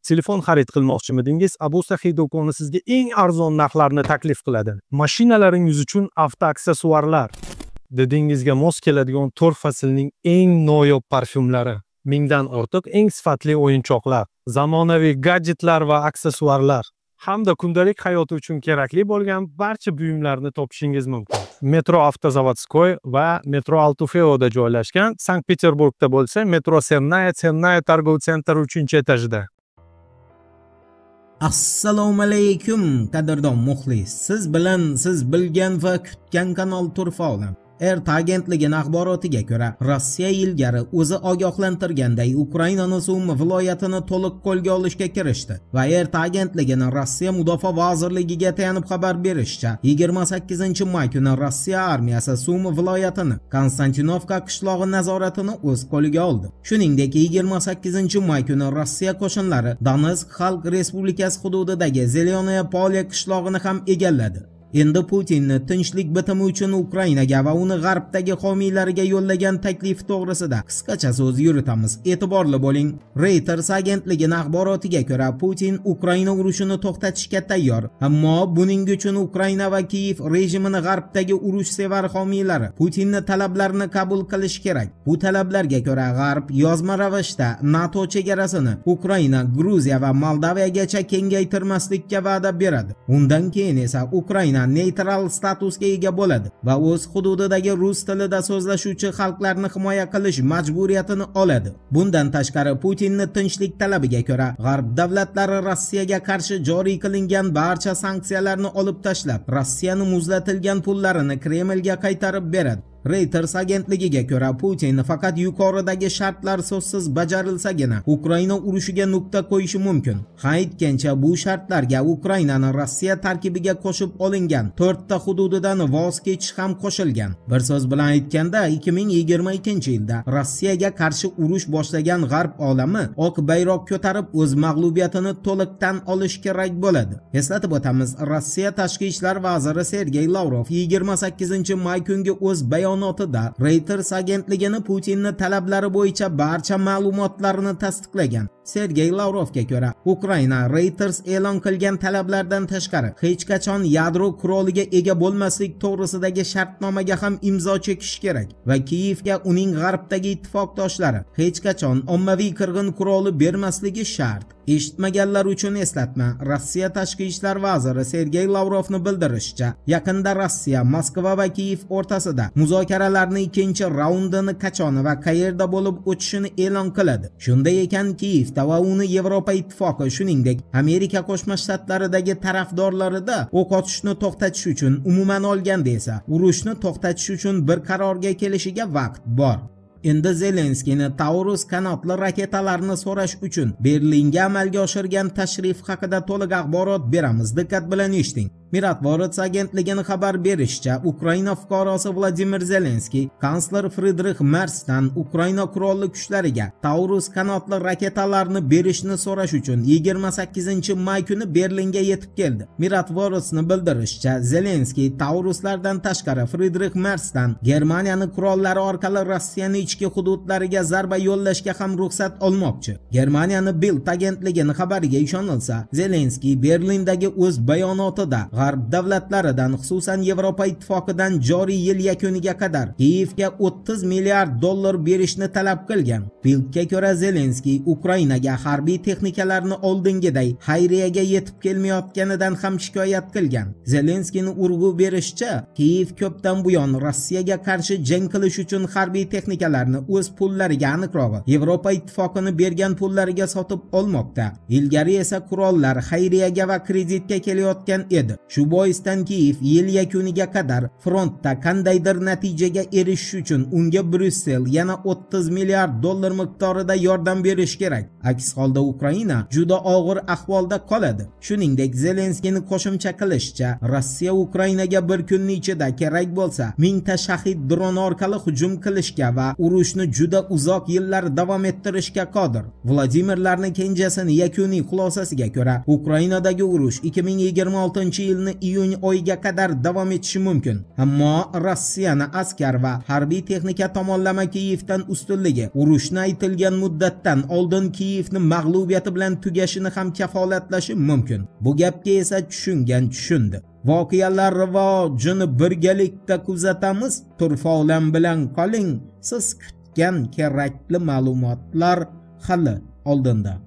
Telefon xarid qilmoqchimidingiz? Abu Saxiy do'koni sizga eng arzon narxlarni taklif qiladi. Mashinalaringiz uchun avtoaksessuarlar, didingizga mos keladigan 4 faslning eng noyob parfyumlari, mingdan ortiq eng sifatli o'yinchoqlar, zamonaviy gadjetlar va aksessuarlar hamda kundalik hayot uchun kerakli bo'lgan barcha buyumlarni topishingiz mumkin. Metro Avtozavodskoy va Metro Altufeoda joylashgan, Sankt-Peterburgda bo'lsa Metro Sernaya Targov sentri 3-etajda. Assalomu alaykum qadrdon muxlis. Siz bilan siz bilgan va kutgan kanal Turfa olam. RT agentligining axborotiga ko'ra, Rossiya ilgari o'zi ogohlantirganday Ukrainaning Sum viloyatini to'liq qo'lga olishga kirishdi va RT agentligining Rossiya mudofaa vazirligiga tayanib xabar berishicha, 28-may kuni Rossiya armiyasi Sum viloyatini, Konstantinovka qishlog'i nazoratini o'z qo'liga oldi. Shuningdek, 28-may kuni Rossiya qo'shinlari Donetsk Xalq Respublikasi hududidagi Zelenoye Polye qishlog'ini ham egalladi. Endi Putinni tinchlik bitimi uchun Ukrainaga va uni g'arbdagi homiylariga yo'llagan taklif to'g'risida qisqacha so'z yuritamiz. E'tiborli bo'ling. Reuters agentligining axborotiga ko'ra, Putin Ukraina urushini to'xtatishga tayyor, ammo buning uchun Ukraina va Kiyev rejimini g'arbdagi urushsevar homiylari Putinning talablarini qabul qilish kerak. Bu talablarga ko'ra G'arb yozma ravishda NATO chegarasini Ukraina, Gruziya va Moldoviyagacha kengaytirmaslikka va'da beradi. Undan keyin esa Ukraina neytral statusga ega bo'ladi va o'z hududidagi rus tilida so'zlashuvchi xalqlarni himoya qilish majburiyatini oladi. Bundan tashqari, Putinning tinchlik talabiga ko'ra, G'arb davlatlari Rossiyaga qarshi joriy qilingan barcha sanksiyalarni olib tashlab, Rossiyaning muzlatilgan pullarini Kremlga qaytarib beradi. Reuters agentligiga ko'ra, Putin faqat yuqoridagi shartlar so'zsiz bajarilsagina Ukraina urushiga nuqta qo'yishi mumkin. Aytgancha, bu shartlarga Ukrainaning Rossiya tarkibiga qo'shib olingan 4 ta hududidan voz kechish ham qo'shilgan. Bir so'z bilan aytganda, 2022-yilda Rossiyaga qarshi urush boshlagan G'arb olami oq bayroq ko'tarib o'z mag'lubiyatini to'liqdan olish kerak bo'ladi. Eslatib o'tamiz, Rossiya tashqi ishlar vaziri Sergey Lavrov 28-may kungi o'z bayonotida Reuters agentligini Putinning talablari bo'yicha barcha ma'lumotlarni tasdiqlagan. Sergey Lavrovga ko'ra, Ukraina Reuters e'lon qilgan talablardan tashqari hech qachon yadro quroliga ega bo'lmaslik to'g'risidagi shartnomaga ham imzo chekish kerak va Kiyevga uning g'arbdagi ittifoqdoshlari hech qachon ommaviy qirg'in quroli bermasligi shart. Eshitmaganlar uchun eslatma. Rossiya tashqi ishlar vaziri Sergey Lavrovning bildirishicha, yaqinda Rossiya Moskva va Kiyev o'rtasida muzokaralarning ikkinchi raundini qachon va qayerda bo'lib o'tishini e'lon qiladi. Shunday ekan, Kiyevda va uni Yevropa ittifoqi, shuningdek Amerika Qo'shma Shtatlaridagi tarafdorlarida o'q otishni to'xtatish uchun, umuman olganda esa urushni to'xtatish uchun bir qarorga kelishiga vaqt bor. Endi Zelenskiyni Taurus qanotli raketalarni so'rash uchun Berlinga amalga oshirgan tashrif haqida to'liq axborot beramiz. Diqqat bilan eshiting. Miratvorets agentligining xabar berishicha, Ukraina fuqarosi Vladimir Zelenskiy kansler Friedrich Merzdan Ukraina qurolli kuchlariga Taurus qanotli raketalarni berishni so'rash uchun 28-may kuni Berlinga yetib keldi. Miratvoretsning bildirishicha, Zelenskiy Tauruslardan tashqari Friedrich Merzdan Germaniyaning qurollari orqali Rossiyaning ichki hududlariga zarba yo'llashga ham ruxsat olmoqchi. Germaniyaning Bild agentligining xabariga ishonilsa, Zelenskiy Berlindagi o'z bayonotida G'arb davlatlaridan, xususan Yevropa ittifoqidan joriy yil yakuniga qadar Kiyevga 30 milliard dollar berishni talab qilgan. Bildga ko'ra, Zelenskiy Ukrainaga harbiy texnikalarni oldingiday xayriyaga yetib kelmayotganidan ham shikoyat qilgan. Zelenskiyning urg'u berishicha, Kiyev ko'pdan buyon Rossiyaga qarshi jang qilish uchun harbiy texnikalarni o'z pullariga, aniqrog'i Yevropa ittifoqini bergan pullariga sotib olmoqda. Ilgari esa qurollar xayriyaga va kreditga kelayotgan edi. Shu boisdan Kiyev yil yakuniga qadar frontda qandaydir natijaga erishish uchun unga Bryussel yana 30 milliard dollar miqdorida yordam berish kerak. Aks holda Ukraina juda og'ir ahvolda qoladi. Shuningdek, Zelenskiyning qo'shimcha qilishicha, Rossiya Ukrainaga bir kunning ichida kerak bo'lsa 1000 ta shahid dron orqali hujum qilishga va urushni juda uzoq yillar davom ettirishga qodir. Vladimirlarning kenjasining yakuniy xulosasiga ko'ra, Ukrainadagi urush 2026-yil yilni iyun oyiga qadar davom etishi mumkin. Ammo Rossiyani askar va harbiy texnika tomonlama Kiyevdan ustunligi urushni aytilgan muddatdan oldin Kiyevni mag'lubiyati bilan tugashini ham kafolatlashi mumkin. Bu gapga esa tushungan tushundi. Voqealar rivojini birgalikda kuzatamiz. Turfa olam bilan qoling. Siz kutgan kerakli ma'lumotlar hali oldinda.